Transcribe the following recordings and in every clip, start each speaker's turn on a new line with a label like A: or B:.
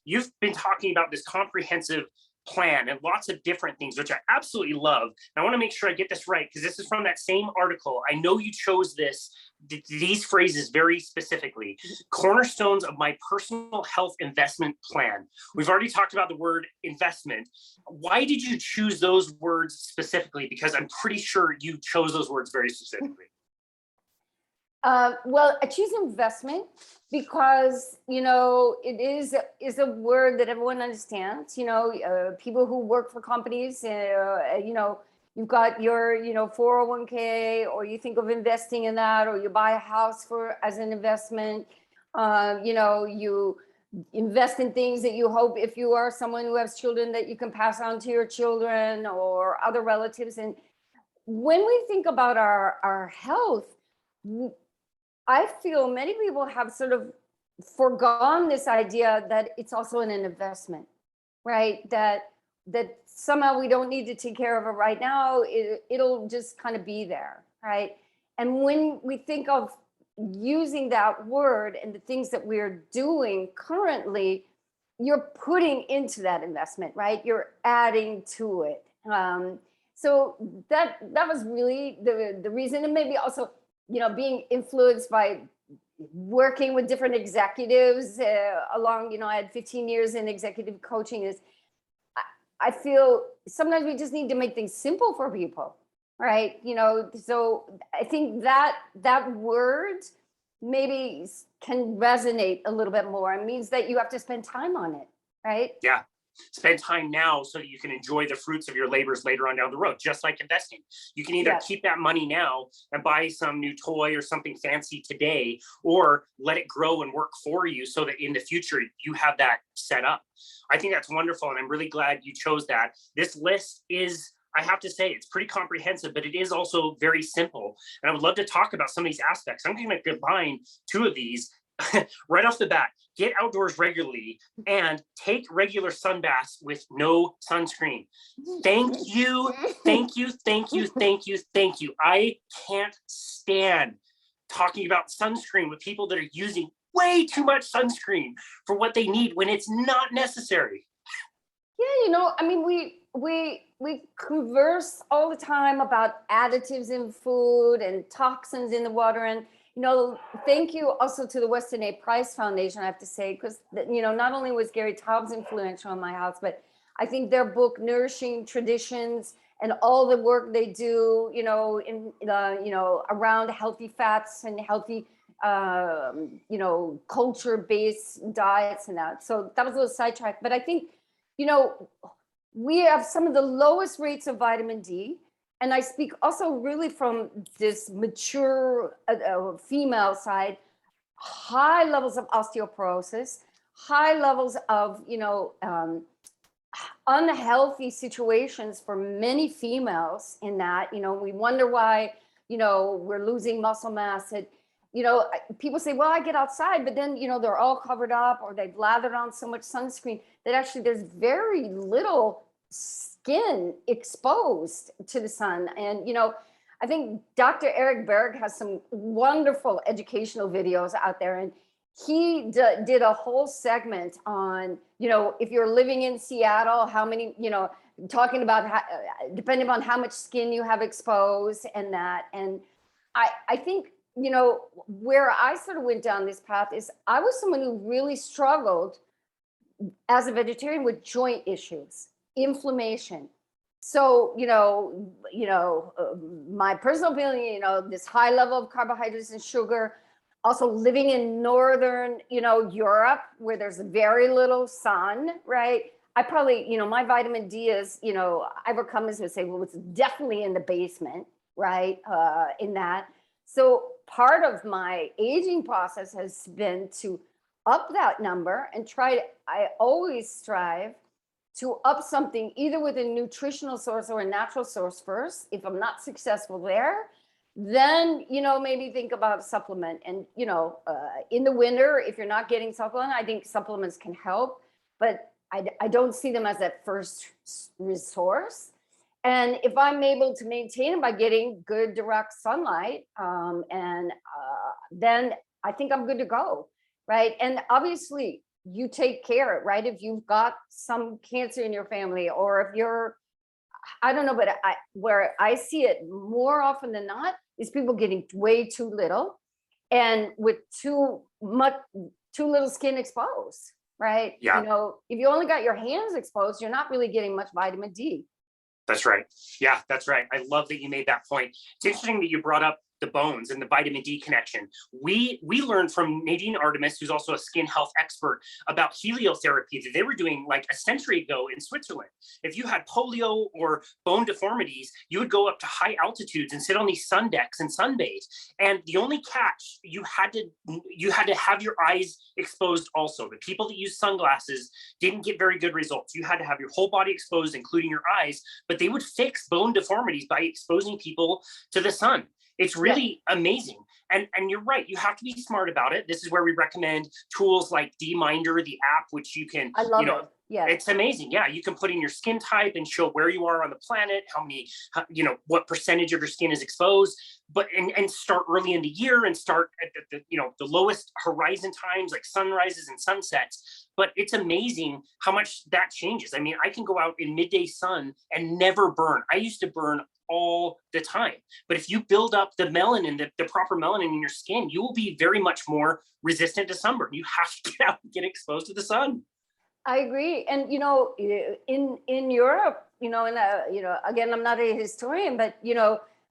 A: you've been talking about this comprehensive plan and lots of different things, which I absolutely love. And I want to make sure I get this right because this is from that same article. I know you chose these phrases very specifically. Cornerstones of my personal health investment plan. We've already talked about the word investment. Why did you choose those words specifically? Because I'm pretty sure you chose those words very specifically.
B: Well, I choose investment because, it is a word that everyone understands. People who work for companies, you've got your, 401k, or you think of investing in that, or you buy a house as an investment. You invest in things that you hope, if you are someone who has children, that you can pass on to your children or other relatives. And when we think about our health, I feel many people have sort of forgone this idea that it's also an investment, right? That somehow we don't need to take care of it right now. It'll just kind of be there, right? And when we think of using that word and the things that we're doing currently, you're putting into that investment, right? You're adding to it. So that was really the reason, and maybe also, being influenced by working with different executives along, I had 15 years in executive coaching. I feel sometimes we just need to make things simple for people, right? So I think that word maybe can resonate a little bit more. It means that you have to spend time on it, right?
A: Yeah. Spend time now so that you can enjoy the fruits of your labors later on down the road, just like investing. You can either keep that money now and buy some new toy or something fancy today, or let it grow and work for you so that in the future you have that set up. I think that's wonderful. And I'm really glad you chose that. This list is, I have to say, it's pretty comprehensive, but it is also very simple. And I would love to talk about some of these aspects. I'm going to combine two of these right off the bat. Get outdoors regularly and take regular sun baths with no sunscreen. Thank you, thank you, thank you, thank you, thank you. I can't stand talking about sunscreen with people that are using way too much sunscreen for what they need when it's not necessary.
B: Yeah, I mean, we converse all the time about additives in food and toxins in the water, and thank you also to the Weston A. Price Foundation, I have to say, because, not only was Gary Taubes influential in my house, but I think their book, Nourishing Traditions, and all the work they do, around healthy fats and healthy, culture-based diets and that. So that was a little sidetrack. But I think, we have some of the lowest rates of vitamin D. And I speak also really from this mature female side, high levels of osteoporosis, high levels of, unhealthy situations for many females in that, we wonder why, we're losing muscle mass. People say, well, I get outside, but then, they're all covered up or they've lathered on so much sunscreen that actually there's very little skin exposed to the sun. And I think Dr. Eric Berg has some wonderful educational videos out there, and he did a whole segment on if you're living in Seattle, how many, talking about how, depending on how much skin you have exposed and that. And I think where I sort of went down this path is I was someone who really struggled as a vegetarian with joint issues, inflammation. So, my personal feeling, this high level of carbohydrates and sugar, also living in Northern, Europe, where there's very little sun, right? I probably, my vitamin D is, Ivercummins would say, well, it's definitely in the basement, right? In that. So part of my aging process has been to up that number and I always strive to up something either with a nutritional source or a natural source first. If I'm not successful there, then, maybe think about supplement. And, in the winter, if you're not getting supplement, I think supplements can help, but I don't see them as that first resource. And if I'm able to maintain it by getting good direct sunlight, then I think I'm good to go, right? And obviously, you take care, right? If you've got some cancer in your family, or if you're, I don't know, but where I see it more often than not is people getting way too little and with too little skin exposed, right?
A: Yeah.
B: You know, if you only got your hands exposed, you're not really getting much vitamin D.
A: That's right. Yeah, that's right. I love that you made that point. It's interesting that you brought up the bones and the vitamin D connection. We learned from Nadine Artemis, who's also a skin health expert, about heliotherapy that they were doing like a century ago in Switzerland. If you had polio or bone deformities, you would go up to high altitudes and sit on these sun decks and sunbathe. And the only catch, you had to have your eyes exposed also. The people that use sunglasses didn't get very good results. You had to have your whole body exposed, including your eyes, but they would fix bone deformities by exposing people to the sun. It's really amazing. And you're right, you have to be smart about it. This is where we recommend tools like DMinder, the app, which you can,
B: I love it. Yeah.
A: It's amazing. Yeah, you can put in your skin type and show where you are on the planet, what percentage of your skin is exposed, but and start early in the year and start at the lowest horizon times, like sunrises and sunsets. But it's amazing how much that changes. I mean, I can go out in midday sun and never burn. I used to burn all the time. But if you build up the melanin, the proper melanin in your skin, you will be very much more resistant to sunburn. You have to get out and get exposed to the sun.
B: I agree. And, in Europe, again, I'm not a historian, but,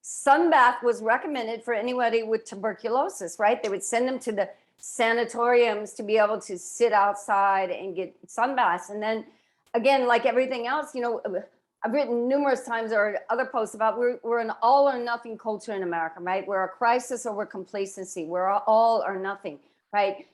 B: sunbath was recommended for anybody with tuberculosis, right? They would send them to the sanatoriums to be able to sit outside and get sunbaths. And then again, like everything else, I've written numerous times or other posts about we're an all or nothing culture in America, right? We're a crisis or we're complacency. We're all or nothing, right?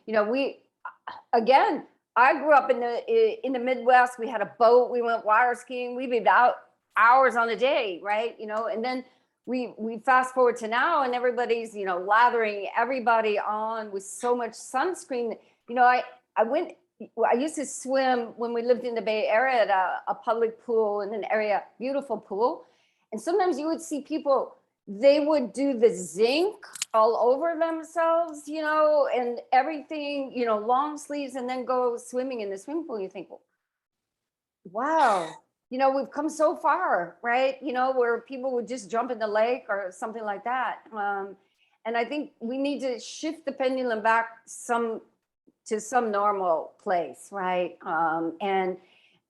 B: I grew up in the Midwest. We had a boat. We went water skiing. We'd be out hours on a day, right? And then we fast forward to now, and everybody's lathering everybody on with so much sunscreen. I used to swim when we lived in the Bay Area at a public pool in an area, beautiful pool. And sometimes you would see people, they would do the zinc all over themselves, and everything, long sleeves, and then go swimming in the swimming pool. You think, wow, we've come so far, right? Where people would just jump in the lake or something like that. And I think we need to shift the pendulum back to some normal place, right? And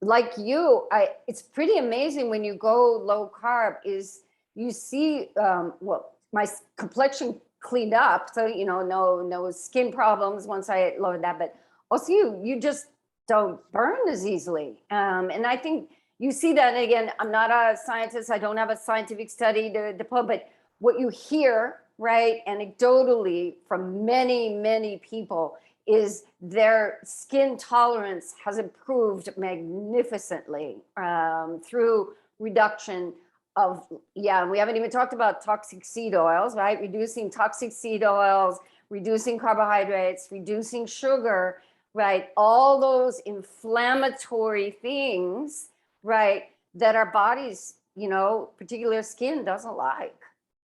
B: like it's pretty amazing when you go low carb is you see, my complexion cleaned up. So, no skin problems once I lowered that, but also you just don't burn as easily. And I think you see that, and again, I'm not a scientist. I don't have a scientific study to put, but what you hear, right, anecdotally from many, many people is their skin tolerance has improved magnificently through reduction of, we haven't even talked about toxic seed oils, right? Reducing toxic seed oils, reducing carbohydrates, reducing sugar, right? All those inflammatory things, right, that our bodies, particular skin doesn't like.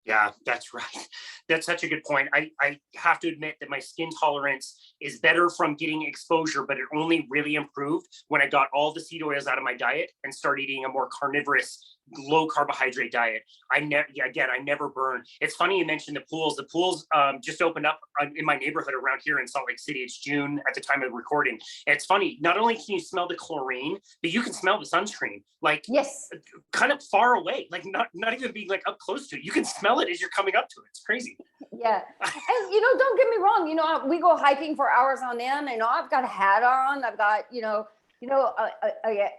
A: Yeah, that's right. That's such a good point. I have to admit that my skin tolerance is better from getting exposure, but it only really improved when I got all the seed oils out of my diet and started eating a more carnivorous, low carbohydrate diet. I never burn. It's funny you mentioned the pools. The pools just opened up in my neighborhood around here in Salt Lake City. It's June at the time of recording. And it's funny. Not only can you smell the chlorine, but you can smell the sunscreen. Like,
B: yes,
A: kind of far away. Like not even being like up close to it. You can smell it as you're coming up to it. It's crazy.
B: Yeah. And don't get me wrong, we go hiking for hours on end, and I've got a hat on. I've got,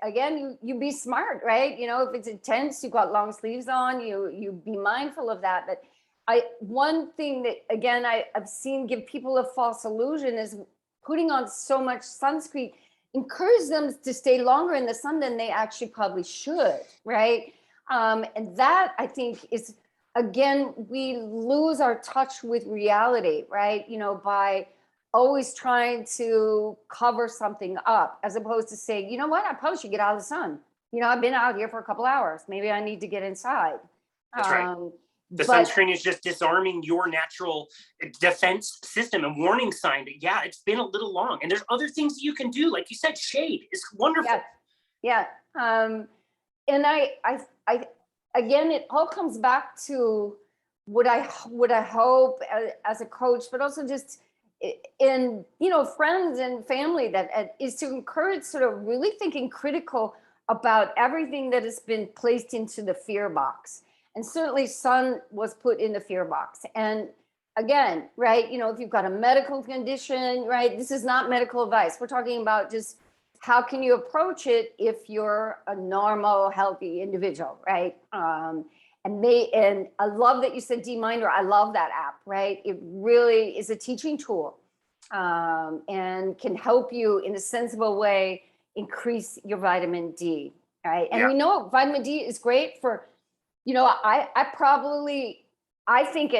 B: again, you be smart, right? If it's intense, you've got long sleeves on, you be mindful of that. But one thing that, again, I've seen give people a false illusion is putting on so much sunscreen encourage them to stay longer in the sun than they actually probably should, right? And that, I think, is, again, we lose our touch with reality, right? By always trying to cover something up, as opposed to saying, you know what, I probably should get out of the sun. I've been out here for a couple hours. Maybe I need to get inside.
A: That's right. The
B: But
A: sunscreen is just disarming your natural defense system and warning sign that, yeah, it's been a little long. And there's other things you can do. Like you said, shade is wonderful.
B: yeah. And I, again, it all comes back to what I hope as a coach, but also just in, you know, friends and family, that is to encourage sort of really thinking critical about everything that has been placed into the fear box. And certainly sun was put in the fear box. And again, right, you know, if you've got a medical condition, right, this is not medical advice. We're talking about just how can you approach it if you're a normal, healthy individual, right? And I love that you said D-Minder. I love that app, right? It really is a teaching tool, and can help you in a sensible way increase your vitamin D, right? And we know vitamin D is great for, you know, I think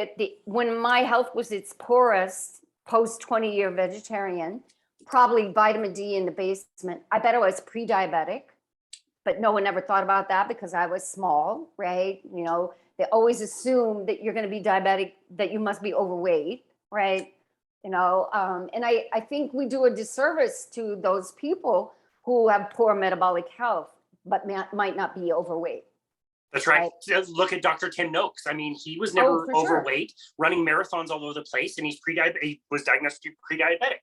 B: when my health was its poorest, post 20-year vegetarian, probably vitamin D in the basement. I bet I was pre-diabetic, but no one ever thought about that because I was small, right? You know, they always assume that you're going to be diabetic, that you must be overweight, right? You know, and I think we do a disservice to those people who have poor metabolic health, but might not be overweight.
A: That's right. Look at Dr. Tim Noakes. I mean, he was never overweight, running marathons all over the place, and he was diagnosed pre-diabetic.